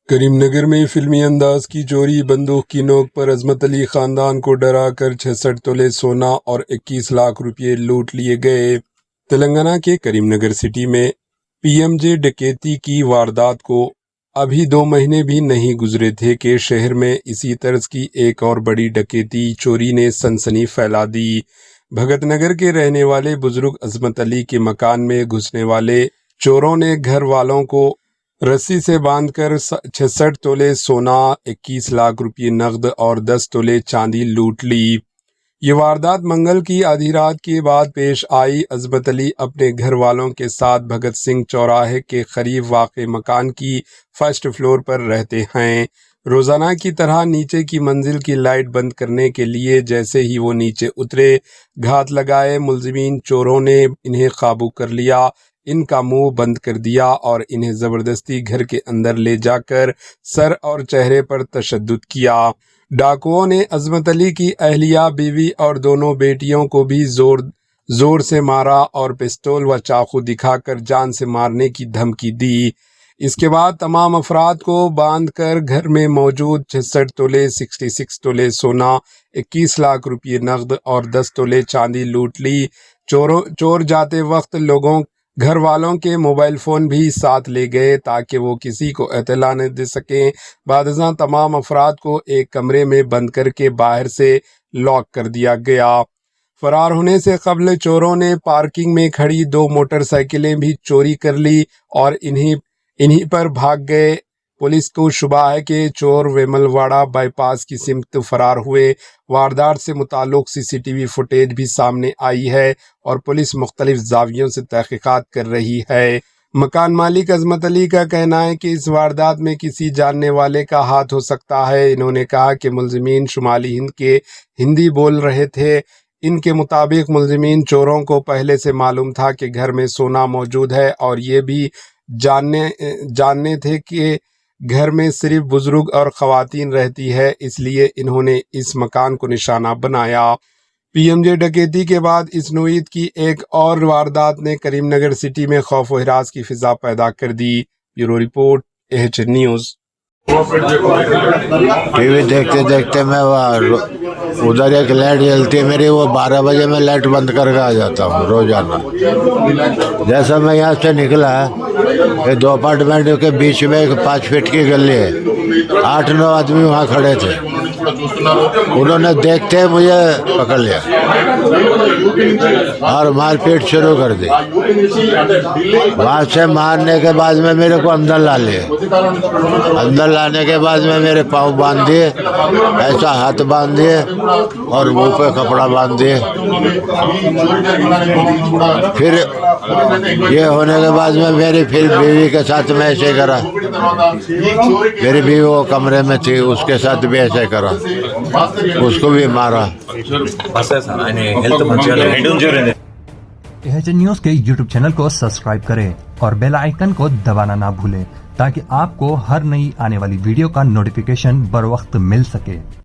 کریم نگر میں فلمی انداز کی چوری، بندوق کی نوک پر عظمت علی خاندان کو ڈرا کر 66 تولے سونا اور 21 لاکھ روپے لوٹ لیے گئے۔ تلنگانہ کے کریم نگر سٹی میں پی ایم جے ڈکیتی کی واردات کو ابھی 2 مہینے بھی نہیں گزرے تھے کہ شہر میں اسی طرز کی ایک اور بڑی ڈکیتی چوری نے سنسنی پھیلا دی۔ بھگت نگر کے رہنے والے بزرگ عظمت علی کے مکان میں گھسنے والے چوروں نے گھر والوں کو رسی سے باندھ کر 66 تولے سونا، 21 لاکھ روپے نقد اور 10 تولے چاندی لوٹ لی۔ یہ واردات منگل کی آدھی رات کے بعد پیش آئی۔ عظمت علی اپنے گھر والوں کے ساتھ بھگت سنگھ چوراہے کے قریب واقع مکان کی فرسٹ فلور پر رہتے ہیں۔ روزانہ کی طرح نیچے کی منزل کی لائٹ بند کرنے کے لیے جیسے ہی وہ نیچے اترے، گھات لگائے ملزمین چوروں نے انہیں قابو کر لیا، ان کا منہ بند کر دیا اور انہیں زبردستی گھر کے اندر لے جا کر سر اور چہرے پر تشدد کیا۔ ڈاکوؤں نے عظمت علی کی اہلیہ، بیوی اور دونوں بیٹیوں کو بھی زور سے مارا اور پستول و چاقو دکھا کر جان سے مارنے کی دھمکی دی۔ اس کے بعد تمام افراد کو باندھ کر گھر میں موجود 66 تولے 66 تولے سونا، 21 لاکھ روپے نقد اور 10 تولے چاندی لوٹ لی۔ چور جاتے وقت گھر والوں کے موبائل فون بھی ساتھ لے گئے تاکہ وہ کسی کو اطلاع نہ دے سکیں۔ بعد ازاں تمام افراد کو ایک کمرے میں بند کر کے باہر سے لاک کر دیا گیا۔ فرار ہونے سے قبل چوروں نے پارکنگ میں کھڑی 2 موٹر سائیکلیں بھی چوری کر لی اور انہی پر بھاگ گئے۔ پولیس کو شبہ ہے کہ چور ویمل واڑہ بائی پاس کی سمت فرار ہوئے۔ واردات سے متعلق سی سی ٹی وی فوٹیج بھی سامنے آئی ہے اور پولیس مختلف زاویوں سے تحقیقات کر رہی ہے۔ مکان مالک عظمت علی کا کہنا ہے کہ اس واردات میں کسی جاننے والے کا ہاتھ ہو سکتا ہے۔ انہوں نے کہا کہ ملزمین شمالی ہند کے ہندی بول رہے تھے۔ ان کے مطابق ملزمین چوروں کو پہلے سے معلوم تھا کہ گھر میں سونا موجود ہے اور یہ بھی جاننے تھے کہ گھر میں صرف بزرگ اور خواتین رہتی ہے، اس لیے انہوں نے اس مکان کو نشانہ بنایا۔ پی ایم جے ڈکیتی کے بعد اس نوعیت کی ایک اور واردات نے کریم نگر سٹی میں خوف و ہراس کی فضا پیدا کر دی۔ Bureau report AHN news. T V دیکھتے دیکھتے میں ادھر ایک لائٹ جلتی ہے میری، وہ 12 بجے میں لائٹ بند کر کے آ جاتا ہوں روزانہ۔ جیسا میں یہاں سے نکلا، یہ 2 اپارٹمنٹ کے بیچ میں ایک 5 فٹ کی گلی ہے، 8-9 آدمی وہاں کھڑے تھے۔ انہوں نے دیکھتے مجھے پکڑ لیا اور مار پیٹ شروع کر دی۔ وہاں سے مارنے کے بعد میں میرے کو اندر لا لیے۔ اندر لانے کے بعد میں میرے پاؤں باندھ دیے، ایسا ہاتھ باندھ دیے اور منہ پہ کپڑا باندھ دیے۔ پھر یہ ہونے کے بعد میں میری بیوی کے ساتھ میں ایسے کرا، میری بیوی وہ کمرے میں تھی، اس کے ساتھ بھی ایسے کرا، اس کو بھی مارا۔ AHN نیوز کے YouTube چینل کو سبسکرائب کریں اور بیل آئیکن کو دبانا نہ بھولیں تاکہ آپ کو ہر نئی آنے والی ویڈیو کا نوٹیفیکیشن بر وقت مل سکے۔